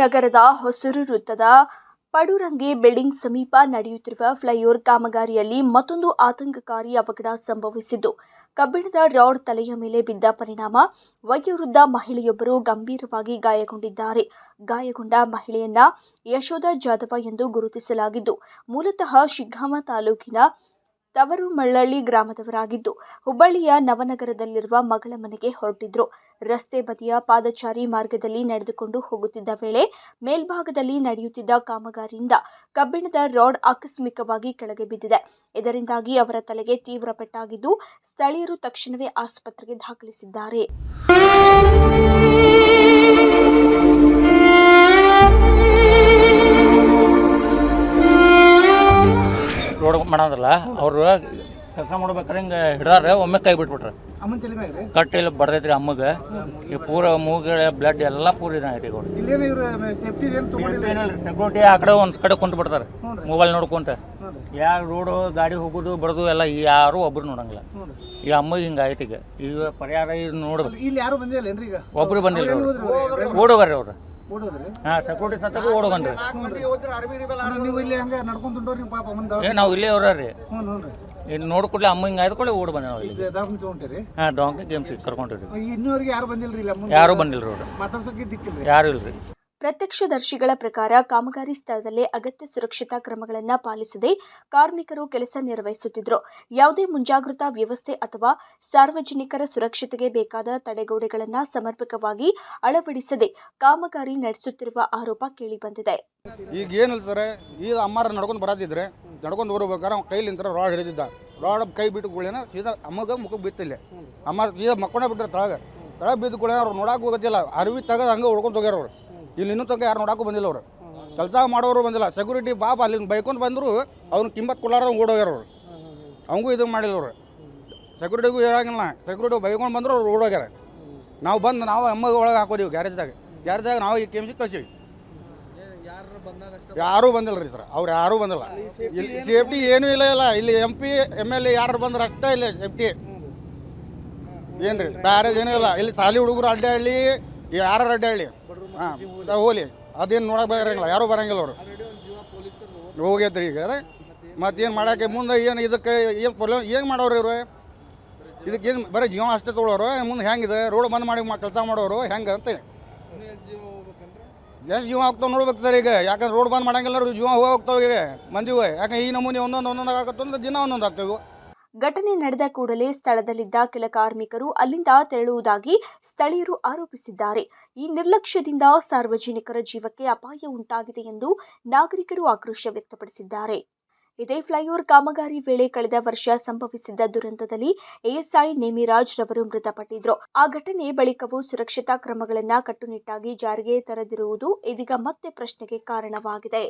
ನಗರದ ಹೊಸೂರು ವೃತ್ತದ ಪಡುರಂಗೆ ಬಿಲ್ಡಿಂಗ್ ಸಮೀಪ ನಡೆಯುತ್ತಿರುವ ಫ್ಲೈಓವರ್ ಕಾಮಗಾರಿಯಲ್ಲಿ ಮತ್ತೊಂದು ಆತಂಕಕಾರಿ ಅವಘಡ ಸಂಭವಿಸಿದ್ದು, ಕಬ್ಬಿಣದ ರಾಡ್ ತಲೆಯ ಮೇಲೆ ಬಿದ್ದ ಪರಿಣಾಮ ವಯೋವೃದ್ಧ ಮಹಿಳೆಯೊಬ್ಬರು ಗಂಭೀರವಾಗಿ ಗಾಯಗೊಂಡಿದ್ದಾರೆ. ಗಾಯಗೊಂಡ ಮಹಿಳೆಯನ್ನ ಯಶೋಧ ಜಾಧವ ಎಂದು ಗುರುತಿಸಲಾಗಿದ್ದು, ಮೂಲತಃ ಶಿಗ್ಗಾಂವ ತಾಲೂಕಿನ ತವರುಮಳ್ಳಳ್ಳಿ ಗ್ರಾಮದವರಾಗಿದ್ದು, ಹುಬ್ಬಳ್ಳಿಯ ನವನಗರದಲ್ಲಿರುವ ಮಗಳ ಮನೆಗೆ ಹೊರಟಿದ್ರು. ರಸ್ತೆ ಬದಿಯ ಪಾದಚಾರಿ ಮಾರ್ಗದಲ್ಲಿ ನಡೆದುಕೊಂಡು ಹೋಗುತ್ತಿದ್ದ ವೇಳೆ ಮೇಲ್ಭಾಗದಲ್ಲಿ ನಡೆಯುತ್ತಿದ್ದ ಕಾಮಗಾರಿಯಿಂದ ಕಬ್ಬಿಣದ ರಾಡ್ ಆಕಸ್ಮಿಕವಾಗಿ ಕೆಳಗೆ ಬಿದ್ದಿದೆ. ಇದರಿಂದಾಗಿ ಅವರ ತಲೆಗೆ ತೀವ್ರ ಪೆಟ್ಟಾಗಿದ್ದು, ಸ್ಥಳೀಯರು ತಕ್ಷಣವೇ ಆಸ್ಪತ್ರೆಗೆ ದಾಖಲಿಸಿದ್ದಾರೆ. ರೋಡ್ ಮಾಡೋದಲ್ಲ ಅವರು ಕೆಲಸ ಮಾಡ್ಬೇಕಾರೆ ಹಿಂಗೆ ಹಿಡ್ದಾರೆ, ಒಮ್ಮೆ ಕೈ ಬಿಟ್ಬಿಟ್ರೆ ಕಟ್ಟಿ ಇಲ್ಲಿ ಬಡ್ದೈತ್ರಿ ಅಮ್ಮಗೆ. ಈ ಪೂರ ಮೂಗ ಬ್ಲಡ್ ಎಲ್ಲ ಪೂರ ಇದಾಗೈತಿ. ಸೆಕ್ಯೂರಿಟಿ ಆ ಕಡೆ ಒಂದು ಕಡೆ ಕುಂತು ಬಿಡ್ತಾರೆ ಮೊಬೈಲ್ ನೋಡ್ಕೊಂತ. ಯಾರು ರೋಡು ಗಾಡಿ ಹೋಗೋದು ಬರೋದು ಎಲ್ಲ ಯಾರು ಒಬ್ರು ನೋಡಂಗಿಲ್ಲ. ಈ ಅಮ್ಮಗೆ ಹಿಂಗೆ ಆಯ್ತು. ಈಗ ಪರಿಹಾರ ಇದು ನೋಡ್ಬೇಕು. ಒಬ್ರು ಬಂದಿಲ್ಲ, ಓಡೋಗಾರ್ರಿ ಅವ್ರು. ಹಾಂ, ಸೆಕ್ಯೂರಿಟಿ ಸತ್ತಗೂ ಓಡೋಗನ್ರಿ. ನಾವು ಇಲ್ಲೇ ಅವ್ರಿ. ಇನ್ನು ನೋಡ್ಕೊಡ್ಲಿ ಅಮ್ಮ ಹಿಂಗೆ ಆಯ್ದುಕೊಳ್ಳಿ ಓಡ್ ಬಂದೆ ನಾವು ಇಲ್ಲಿ. ಹಾಂ, ಡಾಂಕಿ ಗೇಮ್ಸ್ ಕರ್ಕೊಂಡಿರಿ. ಯಾರು ಬಂದಿಲ್ಲ ರೋಡ್, ಯಾರು ಇಲ್ರಿ. ಪ್ರತ್ಯಕ್ಷದರ್ಶಿಗಳ ಪ್ರಕಾರ ಕಾಮಗಾರಿ ಸ್ಥಳದಲ್ಲೇ ಅಗತ್ಯ ಸುರಕ್ಷತಾ ಕ್ರಮಗಳನ್ನು ಪಾಲಿಸದೆ ಕಾರ್ಮಿಕರು ಕೆಲಸ ನಿರ್ವಹಿಸುತ್ತಿದ್ದರು. ಯಾವುದೇ ಮುಂಜಾಗ್ರತಾ ವ್ಯವಸ್ಥೆ ಅಥವಾ ಸಾರ್ವಜನಿಕರ ಸುರಕ್ಷತೆಗೆ ಬೇಕಾದ ತಡೆಗೋಡೆಗಳನ್ನು ಸಮರ್ಪಕವಾಗಿ ಅಳವಡಿಸದೆ ಕಾಮಗಾರಿ ನಡೆಸುತ್ತಿರುವ ಆರೋಪ ಕೇಳಿಬಂದಿದೆ. ಈಗ ಏನಿಲ್ಲ ಸರ್, ಈಗ ಅಮ್ಮಾರ ನಡ್ಕೊಂಡು ಬರತ್ತಿದ್ರೆ ನಡ್ಕೊಂಡು ಬರಬೇಕಾದ್ರೆ ಅವ್ನ ಕೈಲಿಂತ ರಾಡ್ ಹಿಡಿದಿದ್ದ. ರಾಡ್ ಕೈ ಬಿಟ್ಟು ಕೂಡೇನ ಸೀದಾ ಅಮ್ಮಗೆ ಮುಖಕ್ಕೆ ಬಿತ್ತಿಲ್ಲ. ಅಮ್ಮ ಸೀದಾ ಮಕ್ಕೊಂಡೇ ಬಿಟ್ಟರೆ ತಳಗ ಬಿದ್ದು ಕೂಡೇನ ಅವ್ರು ನೋಡಕ್ಕೆ ಹೋಗೋದಿಲ್ಲ. ಅರಿವಿ ತೆಗೆದು ಹಂಗೆ ಹೊಡ್ಕೊಂಡು ಹೋಗ್ಯಾರ ಅವ್ರು. ಇಲ್ಲಿ ಇನ್ನೂ ತನಕ ಯಾರು ನೋಡಕ್ಕೂ ಬಂದಿಲ್ಲ. ಅವರು ಕೆಲಸ ಮಾಡೋರು ಬಂದಿಲ್ಲ. ಸೆಕ್ಯೂರಿಟಿ ಪಾಪ ಅಲ್ಲಿ ಬೈಕೊಂಡು ಬಂದರು, ಅವ್ನು ಕಿಮ್ಮತ್ತು ಕೊಡಾರ ಓಡೋಗ್ಯಾರ ಅವರು. ಅವಂಗೂ ಇದು ಮಾಡಿಲ್ಲ ಅವರು. ಸೆಕ್ಯೂರಿಟಿಗೂ ಹೇಳಂಗಿಲ್ಲ. ಸೆಕ್ಯೂರಿಟಿ ಬೈಕೊಂಡು ಬಂದರು, ಅವ್ರು ಓಡೋಗ್ಯಾರ. ನಾವು ಬಂದು ನಾವು ಅಮ್ಮಗೆ ಒಳಗೆ ಹಾಕೋದೀವಿ ಗ್ಯಾರೇಜ್ದಾಗ ನಾವು ಈ ಕೆಮ್ಸಿ ಕಳ್ಸೀವಿ. ಯಾರೂ ಬಂದಿಲ್ಲ ರೀ ಸರ್, ಅವ್ರು ಯಾರೂ ಬಂದಿಲ್ಲ. ಇಲ್ಲಿ ಸೇಫ್ಟಿ ಏನೂ ಇಲ್ಲ. ಇಲ್ಲಿ MP MLA ಯಾರು ಬಂದ್ರೆ ಅಷ್ಟೇ ಇಲ್ಲ ಸೇಫ್ಟಿ. ಏನು ರೀ ಬ್ಯಾರೇಜ್ ಏನೂ ಇಲ್ಲ. ಇಲ್ಲಿ ಸಾಲಿ ಹುಡುಗರು ಅಡ್ಡಾಡಲಿ, ಯಾರು ಅಡ್ಡಾಡಲಿ, ಹಾಂ ಹೋಲಿ, ಅದೇನು ನೋಡಕ್ಕೆ ಬರಂಗಿಲ್ಲ, ಯಾರೂ ಬರಂಗಿಲ್ಲ. ಅವರು ಹೋಗ್ಯತ್ರಿ. ಈಗ ಮತ್ತೇನು ಮಾಡೋಕ್ಕೆ ಮುಂದೆ ಏನು ಇದಕ್ಕೆ ಏನು ಪ್ರಾಬ್ಲಮ್ ಏನು ಮಾಡೋರು ಇವರು? ಇದಕ್ಕೆ ಏನು ಬರೀ ಜೀವ ಅಷ್ಟೇ ತೊಗೊಳೋರು. ಮುಂದೆ ಹೆಂಗಿದೆ ರೋಡ್ ಬಂದ್ ಮಾಡಿ ಕೆಲಸ ಮಾಡೋರು ಹೆಂಗೆ ಅಂತೇಳಿ ಎಷ್ಟು ಜೀವ ಹೋಗ್ತಾವೆ ನೋಡ್ಬೇಕು ಸರ್. ಈಗ ಯಾಕಂದ್ರೆ ರೋಡ್ ಬಂದ್ ಮಾಡಂಗಿಲ್ಲ, ಜೀವ ಹೋಗ್ತಾವೆ ಈಗ ಮಂದಿವೆ. ಯಾಕಂದ್ರೆ ಈ ನಮೂನೆ ಒಂದೊಂದು ಆಗತ್ತಂದ್ರೆ ದಿನ ಒಂದೊಂದು ಆಗ್ತವೆ. ಘಟನೆ ನಡೆದ ಕೂಡಲೇ ಸ್ಥಳದಲ್ಲಿದ್ದ ಕೆಲ ಕಾರ್ಮಿಕರು ಅಲ್ಲಿಂದ ತೆರಳುವುದಾಗಿ ಸ್ಥಳೀಯರು ಆರೋಪಿಸಿದ್ದಾರೆ. ಈ ನಿರ್ಲಕ್ಷ್ಯದಿಂದ ಸಾರ್ವಜನಿಕರ ಜೀವಕ್ಕೆ ಅಪಾಯ ಉಂಟಾಗಿದೆ ಎಂದು ನಾಗರಿಕರು ಆಕ್ರೋಶ ವ್ಯಕ್ತಪಡಿಸಿದ್ದಾರೆ. ಇದೇ ಫ್ಲೈಓವರ್ ಕಾಮಗಾರಿ ವೇಳೆ ಕಳೆದ ವರ್ಷ ಸಂಭವಿಸಿದ್ದ ದುರಂತದಲ್ಲಿ ASI ನೇಮಿರಾಜ್ ರವರು ಮೃತಪಟ್ಟಿದ್ರು. ಆ ಘಟನೆ ಬಳಿಕವೂ ಸುರಕ್ಷತಾ ಕ್ರಮಗಳನ್ನು ಕಟ್ಟುನಿಟ್ಟಾಗಿ ಜಾರಿಗೆ ತರದಿರುವುದು ಇದೀಗ ಮತ್ತೆ ಪ್ರಶ್ನೆಗೆ ಕಾರಣವಾಗಿದೆ.